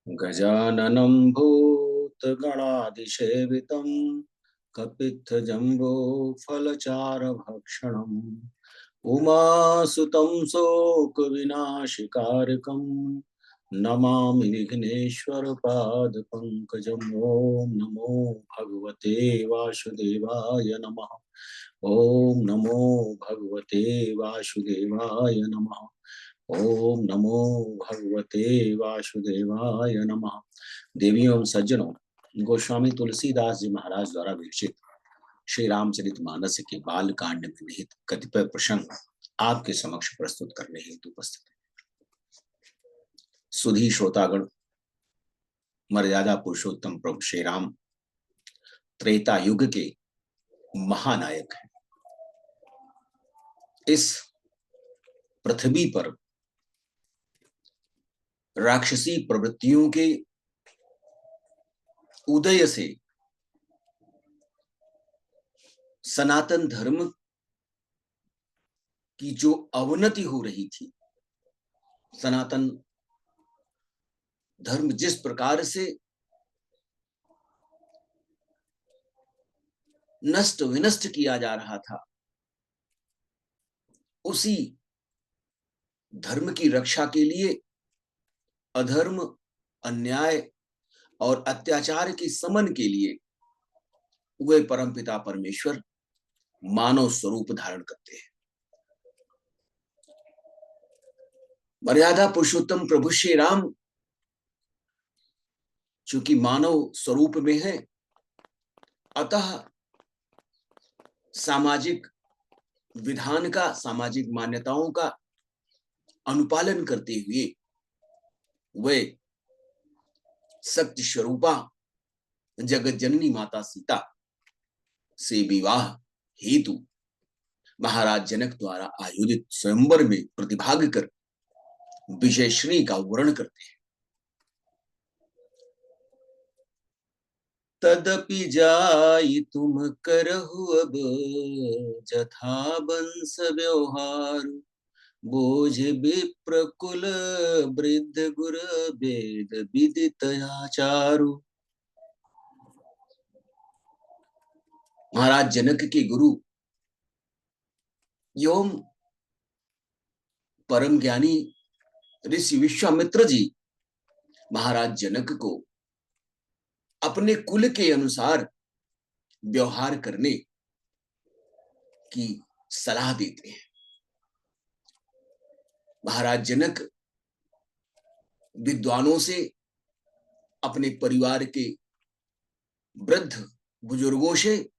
गजाननं भूतगणाधिसेवितं कपित्थजम्बोफलचारुभक्षणम् उमासुतं शोकविनाशकारिकं नमामि विघ्नेश्वरपादपङ्कजम्। ॐ नमो भगवते वासुदेवाय नमः। ॐ नमो भगवते वासुदेवाय नमः। ओम नमो भगवते वासुदेवाय नमः। देवियों एवं सज्जनों, गोस्वामी तुलसीदास जी महाराज द्वारा विरचित श्री रामचरितमानस के बाल कांड में निहित कतिपय प्रसंग आपके समक्ष प्रस्तुत करने हेतु उपस्थित है। सुधी श्रोतागण, मर्यादा पुरुषोत्तम प्रभु श्री राम त्रेता युग के महानायक हैं। इस पृथ्वी पर राक्षसी प्रवृत्तियों के उदय से सनातन धर्म की जो अवनति हो रही थी, सनातन धर्म जिस प्रकार से नष्ट विनष्ट किया जा रहा था, उसी धर्म की रक्षा के लिए अधर्म, अन्याय और अत्याचार के समन के लिए वे परमपिता परमेश्वर मानव स्वरूप धारण करते हैं। मर्यादा पुरुषोत्तम प्रभु श्री राम चूंकि मानव स्वरूप में है, अतः सामाजिक विधान का, सामाजिक मान्यताओं का अनुपालन करते हुए वे सत्य स्वरूपा जगत जननी माता सीता से विवाह हेतु महाराज जनक द्वारा आयोजित स्वयंवर में प्रतिभाग कर विजयश्री का वर्ण करते हैं। तदपि जाई तुम करहु अब जथा बंस व्यवहार, बोझ विप्रकुल वृद्ध गुर वेद विदित आचारु। महाराज जनक के गुरु एवं परम ज्ञानी ऋषि विश्वामित्र जी महाराज जनक को अपने कुल के अनुसार व्यवहार करने की सलाह देते हैं। महाराज जनक विद्वानों से, अपने परिवार के वृद्ध बुजुर्गों से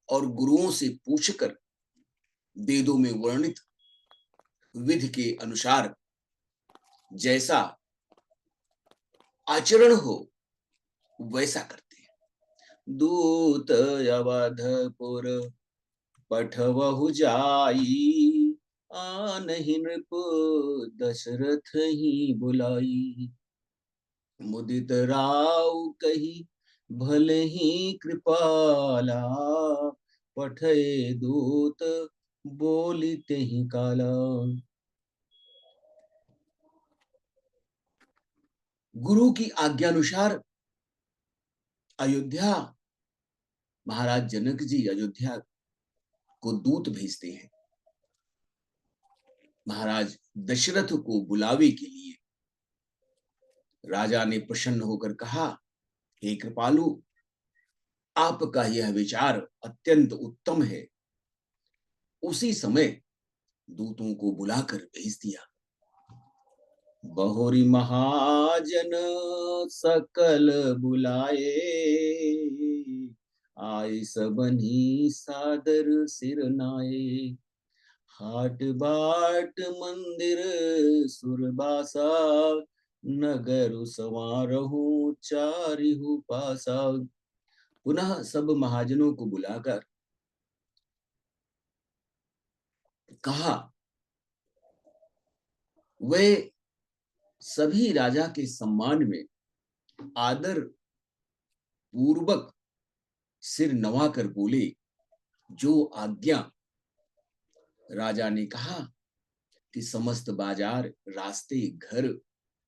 और गुरुओं से पूछकर वेदों में वर्णित विधि के अनुसार जैसा आचरण हो वैसा करते हैं। दूत अवधपुर पठवहु जाई, आनहि नृप दशरथ ही बुलाई। मुदित राव कही भले ही कृपाला, पठे दूत बोलिते ही काला। गुरु की आज्ञानुसार अयोध्या, महाराज जनक जी अयोध्या को दूत भेजते हैं। महाराज दशरथ को बुलावे के लिए राजा ने प्रसन्न होकर कहा, हे कृपालु, आपका यह विचार अत्यंत उत्तम है। उसी समय दूतों को बुलाकर भेज दिया। बहुरी महाजन सकल बुलाए, आय सबनी सादर सिर नाये। हाट बाट मंदिर सुरबासा, नगर संवारहु चारिहु पासा। पुनः सब महाजनों को बुलाकर कहा, वे सभी राजा के सम्मान में आदर पूर्वक सिर नवाकर बोले, जो आज्ञा। राजा ने कहा कि समस्त बाजार, रास्ते, घर,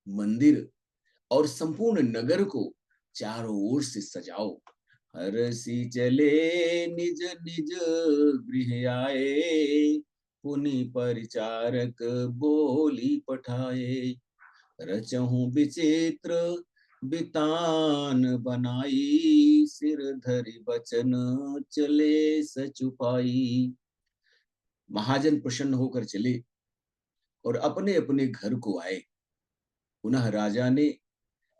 मंदिर और संपूर्ण नगर को चारों ओर से सजाओ। हरषि चले निज निज गृह आए, पुनि परिचारक बोली पठाए। रचहु विचित्र बितान बनाई, सिर धरि बचन चले सचुपाई। महाजन प्रसन्न होकर चले और अपने अपने घर को आए। पुनः राजा ने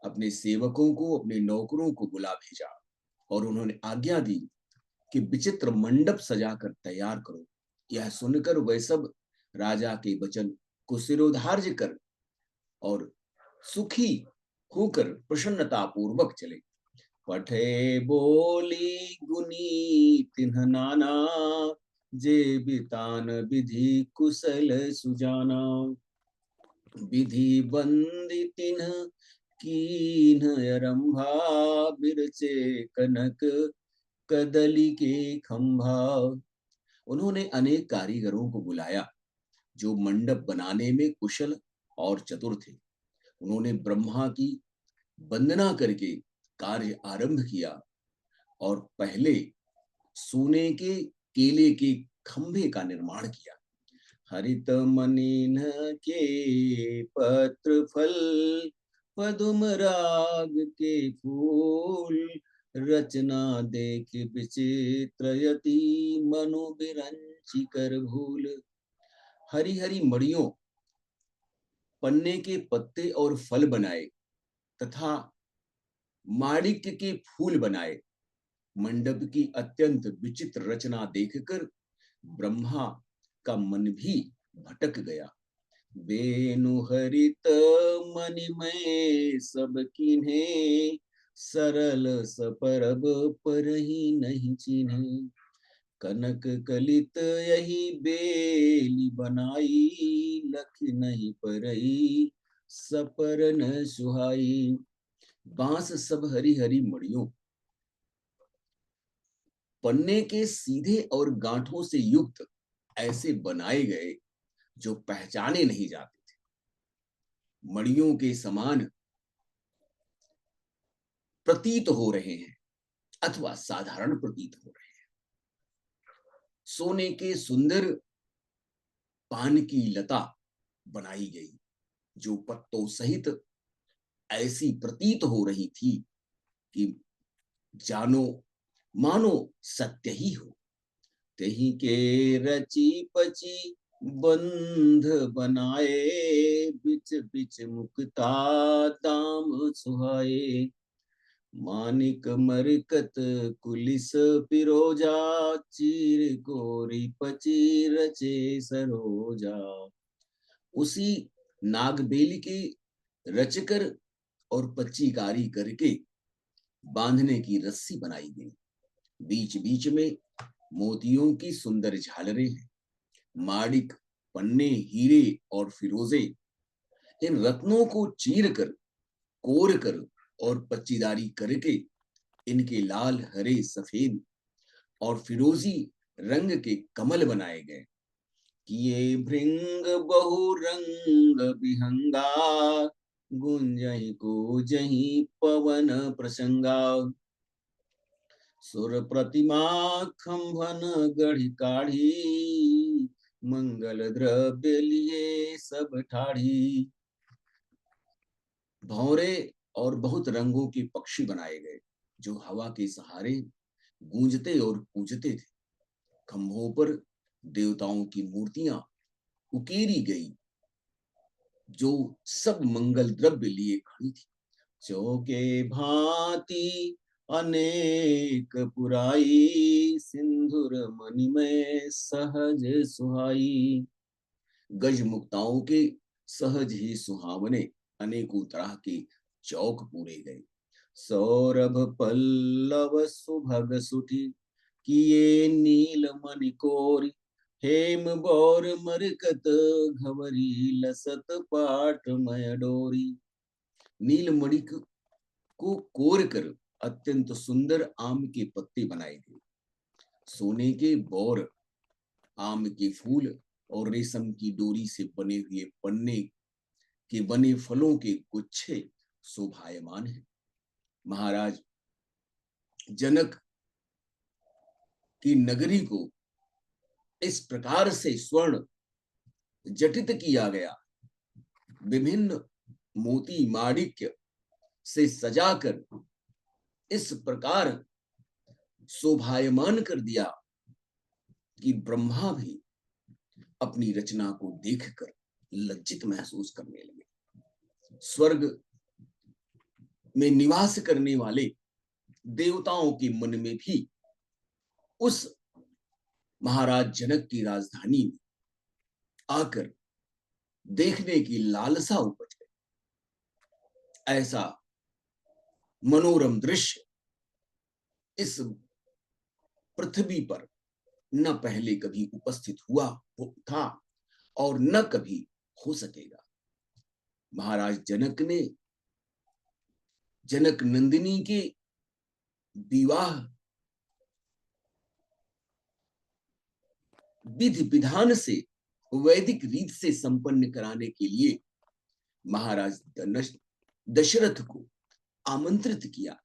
अपने सेवकों को, अपने नौकरों को बुला भेजा और उन्होंने आज्ञा दी कि विचित्र मंडप सजाकर तैयार करो। यह सुनकर वह सब राजा के वचन को सिरोधार्य कर और सुखी होकर प्रसन्नता पूर्वक चले। पठे बोली गुनी तिन्ह नाना, जे बितान विधि कुशल सुजाना। विधि बंदी तिन्ह कीन्ह आरंभा, बिरचे कनक कदली के खंभा। उन्होंने अनेक कारीगरों को बुलाया जो मंडप बनाने में कुशल और चतुर थे। उन्होंने ब्रह्मा की वंदना करके कार्य आरंभ किया और पहले सोने के केले के खंभे का निर्माण किया। हरित मनीन के पत्र फल, पदुम राग के फूल। रचना देख विचित्र यति, मनु बिरंची कर भूल। हरी हरी मड़ियों, पन्ने के पत्ते और फल बनाए तथा माणिक्य के फूल बनाए। मंडप की अत्यंत विचित्र रचना देखकर ब्रह्मा का मन भी भटक गया। वेणु हरित मणिमय सब कीन्हे, सरल सपरब परहि नहीं चिन्हे। कनक कलित यही बेली बनाई, लख नहीं परई सपर न सुहाई। बांस सब हरी हरी मड़ियों, पन्ने के सीधे और गांठों से युक्त ऐसे बनाए गए जो पहचाने नहीं जाते थे। मड़ियों के समान प्रतीत हो रहे हैं अथवा साधारण प्रतीत हो रहे हैं। सोने के सुंदर पान की लता बनाई गई जो पत्तों सहित ऐसी प्रतीत हो रही थी कि जानो मानो सत्य ही हो। तही के रची पची बंध बनाए, बिच बिच मुक्ता दाम सुहाए। मानिक मरकत कुलिस पिरोजा, चीर गोरी पची रचे सरोजा। उसी नागबेली की रचकर और पच्चीकारी करके बांधने की रस्सी बनाई गई। बीच बीच में मोतियों की सुंदर झालरें हैं। माणिक, पन्ने, हीरे और फिरोजे, इन रत्नों को चीर कर, कोर कर और पच्चीदारी करके इनके लाल, हरे, सफेद और फिरोजी रंग के कमल बनाए गए। किए भृंग बहु रंग बिहंगा, गुंजहि को जही पवन प्रसंगा। सुर प्रतिमा खंभन गढ़ी काढ़ी, मंगल द्रव्य लिए सब ठाढ़ी। भौरे और बहुत रंगों के पक्षी बनाए गए जो हवा के सहारे गूंजते और पूजते थे। खंभों पर देवताओं की मूर्तियां उकेरी गई जो सब मंगल द्रव्य लिए खड़ी थी। चौके भांति अनेक पुराई, सिंधुर मणिमय सहज सुहाई। गज मुक्ताओं के सहज ही सुहावने अनेकों तरह के चौक पूरे गए। सौरभ पल्लव सुभग सुठी, किए नील मणिकोरी। हेम बौर मरकत घवरी, लसत पाट मय डोरी। नील मणि को कोर कर अत्यंत सुंदर आम के पत्ते बनाए गए। सोने के बौर, आम के फूल और रेशम की डोरी से बने हुए पन्ने के बने फलों के गुच्छे शोभायमान है। महाराज जनक की नगरी को इस प्रकार से स्वर्ण जटित किया गया, विभिन्न मोती माणिक्य से सजाकर इस प्रकार शोभायमान कर दिया कि ब्रह्मा भी अपनी रचना को देखकर लज्जित महसूस करने लगे। स्वर्ग में निवास करने वाले देवताओं के मन में भी उस महाराज जनक की राजधानी में आकर देखने की लालसा उपज गई। ऐसा मनोरम दृश्य इस पृथ्वी पर न पहले कभी उपस्थित हुआ था और न कभी हो सकेगा। महाराज जनक ने जनक नंदिनी के विवाह विधि विधान से वैदिक रीत से संपन्न कराने के लिए महाराज दशरथ को आमंत्रित किया।